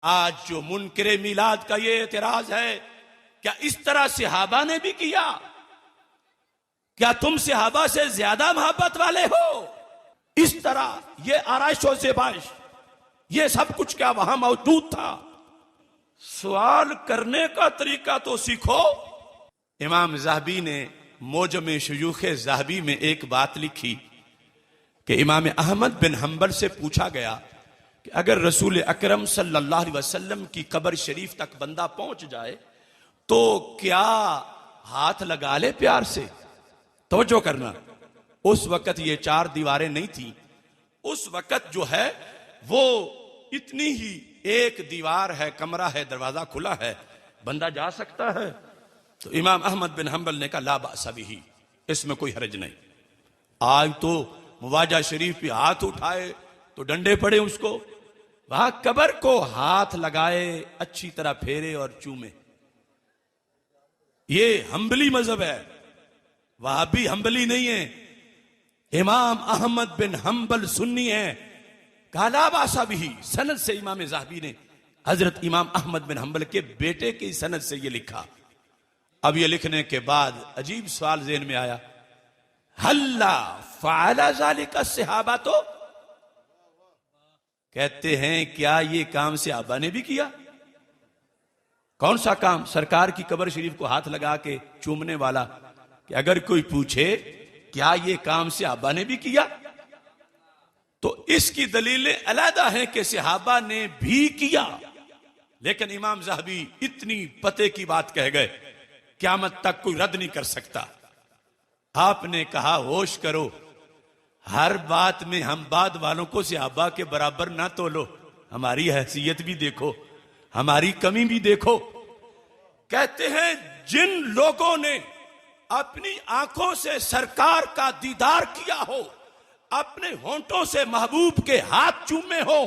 आज जो मुनकरे मिलाद का ये एतराज है, क्या इस तरह सहाबा ने भी किया? क्या तुम सहाबा से ज्यादा मोहब्बत वाले हो? इस तरह ये आराइशों से बाइश, ये सब कुछ क्या वहां मौजूद था? सवाल करने का तरीका तो सीखो। इमाम ज़हबी ने मोजम शुयूख ज़हबी में एक बात लिखी कि इमाम अहमद बिन हंबल से पूछा गया कि अगर रसूल अकरम सल्लल्लाहु अलैहि वसल्लम की कब्र शरीफ तक बंदा पहुंच जाए तो क्या हाथ लगा ले प्यार से? तवज्जो करना, उस वक्त ये 4 दीवारें नहीं थी। उस वक्त जो है वो इतनी ही एक दीवार है, कमरा है, दरवाजा खुला है, बंदा जा सकता है। तो इमाम अहमद बिन हंबल ने कहा ला बासा बिही, इसमें कोई हरज नहीं। आज तो मुवाजा शरीफ पे हाथ उठाए तो डंडे पड़े उसको, वहां कब्र को हाथ लगाए, अच्छी तरह फेरे और चूमे। ये हंबली मजहब है, वहाबी हंबली नहीं है। इमाम अहमद बिन हंबल सुन्नी है। काला बासा भी सनद से इमाम ज़हबी ने हजरत इमाम अहमद बिन हंबल के बेटे की सनद से ये लिखा। अब ये लिखने के बाद अजीब सवाल ज़हन में आया, हल्ला फ़अला ज़ालिका सहाबा, तो कहते हैं क्या ये काम सहाबा ने भी किया? कौन सा काम? सरकार की कब्र शरीफ को हाथ लगा के चूमने वाला। कि अगर कोई पूछे क्या ये काम सहाबा ने भी किया, तो इसकी दलीलें अलहदा हैं कि सहाबा ने भी किया। लेकिन इमाम ज़हबी इतनी पते की बात कह गए, क़यामत तक कोई रद्द नहीं कर सकता। आपने कहा होश करो, हर बात में हम बाद वालों को सहाबा के बराबर ना तोलो, हमारी हैसियत भी देखो, हमारी कमी भी देखो। कहते हैं जिन लोगों ने अपनी आंखों से सरकार का दीदार किया हो, अपने होंठों से महबूब के हाथ चूमे हो,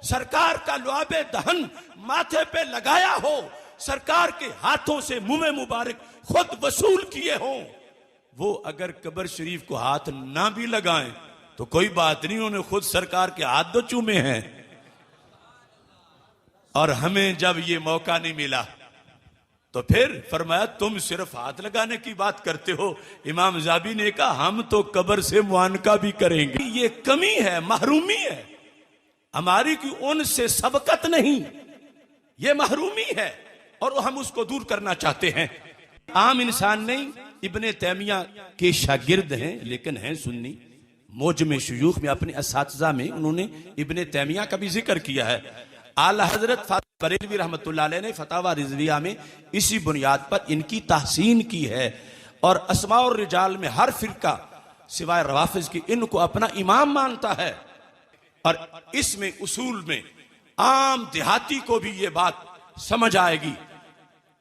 सरकार का लुआबे दहन माथे पे लगाया हो, सरकार के हाथों से मुंह मुबारक खुद वसूल किए हो, वो अगर कब्र शरीफ को हाथ ना भी लगाएं तो कोई बात नहीं, उन्होंने खुद सरकार के हाथ तो चूमे हैं। और हमें जब ये मौका नहीं मिला तो फिर फरमाया तुम सिर्फ हाथ लगाने की बात करते हो। इमाम ज़हबी ने कहा हम तो कब्र से मुआनका भी करेंगे। ये कमी है, महरूमी है हमारी की उनसे सबकत नहीं, ये महरूमी है और हम उसको दूर करना चाहते हैं। आम इंसान नहीं, इब्ने तैमिया के शागिर्द हैं लेकिन हैं सुन्नी। मोजम शुयूख में अपने असातिज़ा में उन्होंने इब्ने तैमिया का भी जिक्र किया है। आला हजरत बरेलवी रहमतुल्लाह अलैह ने फतावा रिजविया में इसी बुनियाद पर इनकी तहसीन की है। और अस्मा और रिजाल में हर फिरका सिवाय रवाफिज की इनको अपना इमाम मानता है। और इसमें उसूल में आम देहाती को भी ये बात समझ आएगी,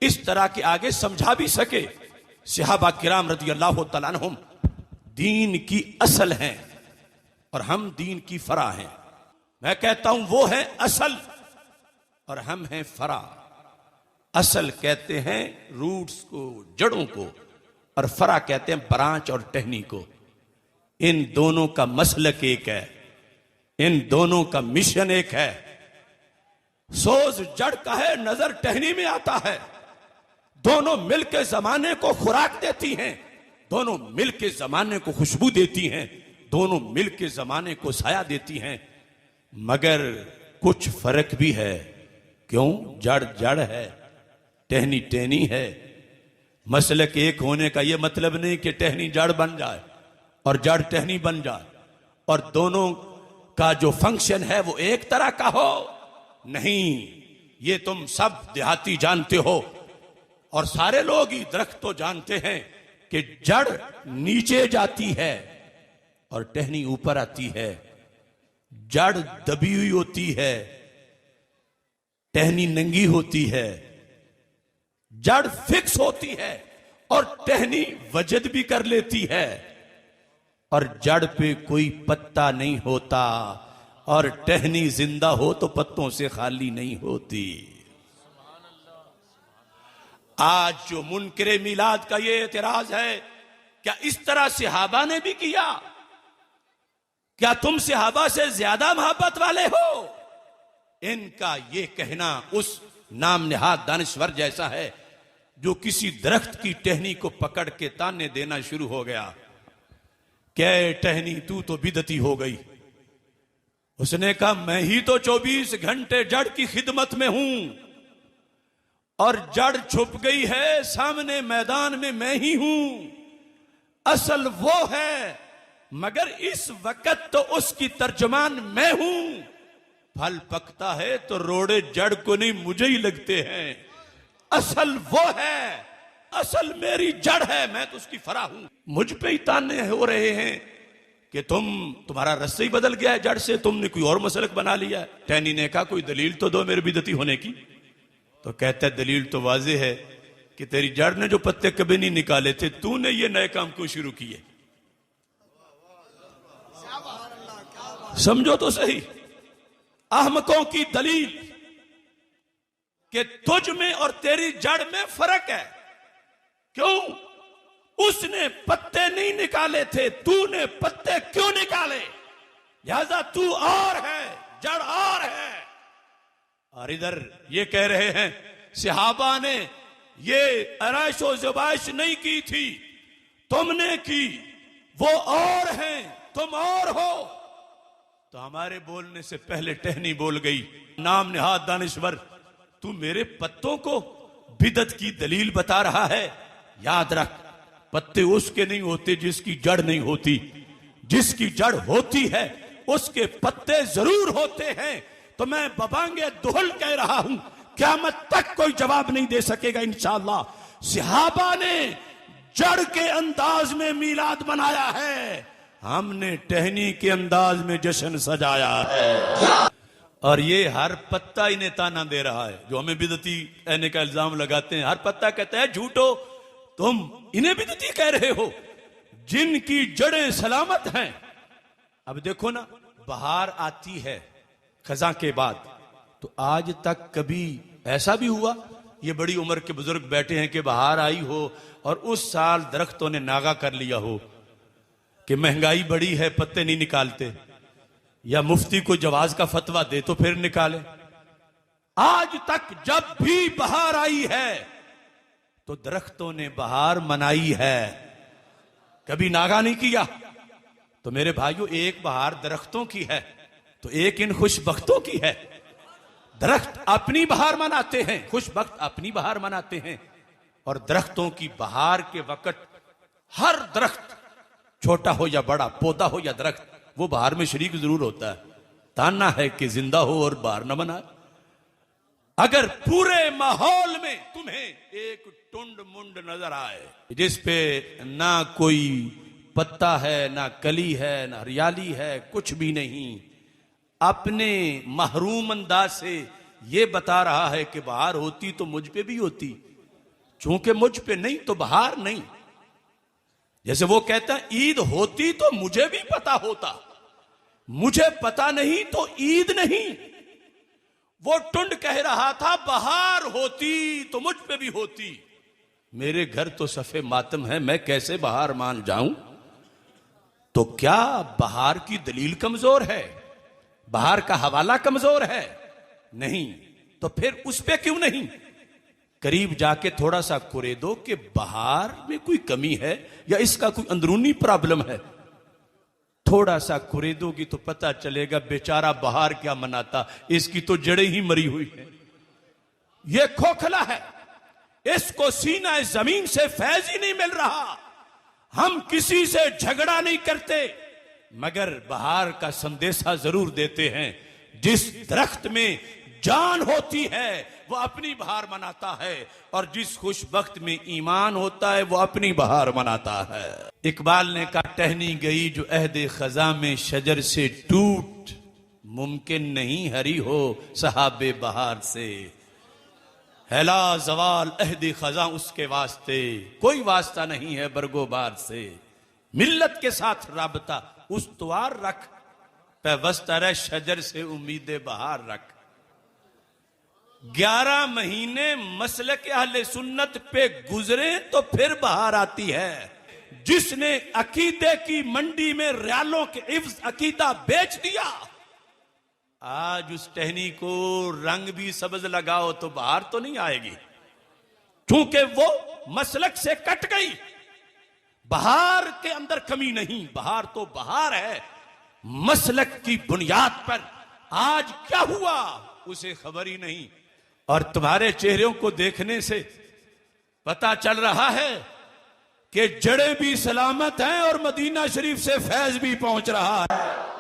इस तरह के आगे समझा भी सके। सहाबा किराम रज़ी अल्लाह तआला अन्हुम दीन की असल हैं और हम दीन की फरा हैं। मैं कहता हूं वो है असल और हम हैं फरा। असल कहते हैं रूट्स को, जड़ों को, और फरा कहते हैं ब्रांच और टहनी को। इन दोनों का मसलक एक है, इन दोनों का मिशन एक है। सोज जड़ का है, नजर टहनी में आता है। दोनों मिलके जमाने को खुराक देती हैं, दोनों मिलके जमाने को खुशबू देती हैं, दोनों मिलके जमाने को साया देती हैं। मगर कुछ फर्क भी है। क्यों? जड़ जड़ है, टहनी टहनी है। मसलक एक होने का यह मतलब नहीं कि टहनी जड़ बन जाए और जड़ टहनी बन जाए और दोनों का जो फंक्शन है वो एक तरह का हो। नहीं, ये तुम सब देहाती जानते हो और सारे लोग ही दरख्त तो जानते हैं कि जड़ नीचे जाती है और टहनी ऊपर आती है। जड़ दबी हुई होती है, टहनी नंगी होती है। जड़ फिक्स होती है और टहनी वजद भी कर लेती है। और जड़ पे कोई पत्ता नहीं होता और टहनी जिंदा हो तो पत्तों से खाली नहीं होती। आज जो मुनकरे मिलाद का ये एतराज है, क्या इस तरह सहाबा ने भी किया? क्या तुम सहाबा से ज्यादा मोहब्बत वाले हो? इनका ये कहना उस नाम निहाद दानिश्वर जैसा है जो किसी दरख्त की टहनी को पकड़ के ताने देना शुरू हो गया। क्या टहनी तू तो बिदती हो गई। उसने कहा मैं ही तो 24 घंटे जड़ की खिदमत में हूं और जड़ छुप गई है सामने मैदान में, मैं ही हूं। असल वो है मगर इस वक्त तो उसकी तर्जमान मैं हूं। फल पकता है तो रोड़े जड़ को नहीं मुझे ही लगते हैं। असल वो है, असल मेरी जड़ है, मैं तो उसकी फरा हूं। मुझ पे ही ताने हो रहे हैं कि तुम्हारा रस्सा ही बदल गया है जड़ से, तुमने कोई और मसलक बना लिया है। टहनी ने कहा कोई दलील तो दो मेरे बिदती होने की। तो कहता है दलील तो वाजे है कि तेरी जड़ ने जो पत्ते कभी नहीं निकाले थे, तूने ये नए काम क्यों शुरू किए। समझो तो सही अहमकों की दलील कि तुझ में और तेरी जड़ में फर्क है। क्यों? उसने पत्ते नहीं निकाले थे, तूने पत्ते क्यों निकाले। लिहाजा तू और है, जड़ और है। और इधर ये कह रहे हैं सहाबा ने ये अराइशो ज़बाइश नहीं की थी, तुमने की, वो और हैं, तुम और हो। तो हमारे बोलने से पहले टहनी बोल गई, नाम निहाद दानिश्वर तू मेरे पत्तों को बिदत की दलील बता रहा है। याद रख पत्ते उसके नहीं होते जिसकी जड़ नहीं होती, जिसकी जड़ होती है उसके पत्ते जरूर होते हैं। तो मैं बबांगे दुहल कह रहा हूं, क़यामत तक कोई जवाब नहीं दे सकेगा इंशाअल्लाह। सहाबा ने जड़ के अंदाज में मीलाद मनाया है, हमने टहनी के अंदाज में जश्न सजाया है। और ये हर पत्ता इन्हें ताना दे रहा है जो हमें बिदती कहने का इल्जाम लगाते हैं। हर पत्ता कहता है झूठो, तुम इन्हें बिदती कह रहे हो जिनकी जड़ें सलामत हैं। अब देखो ना, बहार आती है खजा के बाद, तो आज तक कभी ऐसा भी हुआ ये बड़ी उम्र के बुजुर्ग बैठे हैं कि बहार आई हो और उस साल दरख्तों ने नागा कर लिया हो कि महंगाई बड़ी है पत्ते नहीं निकालते, या मुफ्ती को जवाज का फतवा दे तो फिर निकाले। आज तक जब भी बहार आई है तो दरख्तों ने बहार मनाई है, कभी नागा नहीं किया। तो मेरे भाइयों, एक बहार दरख्तों की है तो एक इन खुशबख्तों की है। दरख्त अपनी बहार मनाते हैं, खुशबख्त अपनी बहार मनाते हैं। और दरख्तों की बहार के वक्त हर दरख्त, छोटा हो या बड़ा, पौधा हो या दरख्त, वो बहार में शरीक जरूर होता है। ताना है कि जिंदा हो और बहार न बनाए। अगर पूरे माहौल में तुम्हें एक टुंड मुंड नजर आए जिस पे ना कोई पत्ता है, ना कली है, ना हरियाली है, कुछ भी नहीं, अपने महरूम अंदाज से ये बता रहा है कि बहार होती तो मुझ पे भी होती, चूंकि मुझ पे नहीं तो बहार नहीं। जैसे वो कहता है ईद होती तो मुझे भी पता होता, मुझे पता नहीं तो ईद नहीं। वो टुंड कह रहा था बहार होती तो मुझ पे भी होती। मेरे घर तो सफे मातम है, मैं कैसे बहार मान जाऊं। तो क्या बहार की दलील कमजोर है, बहार का हवाला कमजोर है? नहीं। तो फिर उस पे क्यों नहीं करीब जाके थोड़ा सा कुरे दो कि बहार में कोई कमी है या इसका कोई अंदरूनी प्रॉब्लम है। थोड़ा सा कुरे दोगी तो पता चलेगा बेचारा बहार क्या मनाता, इसकी तो जड़ें ही मरी हुई है। ये खोखला है, इसको सीना जमीन से फैज ही नहीं मिल रहा। हम किसी से झगड़ा नहीं करते मगर बहार का संदेशा जरूर देते हैं। जिस दरख्त में जान होती है वो अपनी बहार मनाता है, और जिस खुशबख्त में ईमान होता है वो अपनी बहार मनाता है। इकबाल ने कहा टहनी गई जो अहदे खजा में शजर से टूट, मुमकिन नहीं हरी हो सहाबे बहार से। हैला जवाल अहदे खजा उसके वास्ते, कोई वास्ता नहीं है बरगोबार से। मिल्लत के साथ राबता उस्तवार रख, पैवस्तर शजर से उम्मीदे बहार रख। 11 महीने मसलक अहले सुन्नत पे गुजरे तो फिर बहार आती है। जिसने अकीदे की मंडी में रियालों के इव्ज अकीदा बेच दिया, आज उस टहनी को रंग भी सब्ज लगाओ तो बाहर तो नहीं आएगी, क्योंकि वो मसलक से कट गई। बहार के अंदर कमी नहीं, बहार तो बहार है। मसलक की बुनियाद पर आज क्या हुआ उसे खबर ही नहीं। और तुम्हारे चेहरों को देखने से पता चल रहा है कि जड़ें भी सलामत हैं और मदीना शरीफ से फैज भी पहुंच रहा है।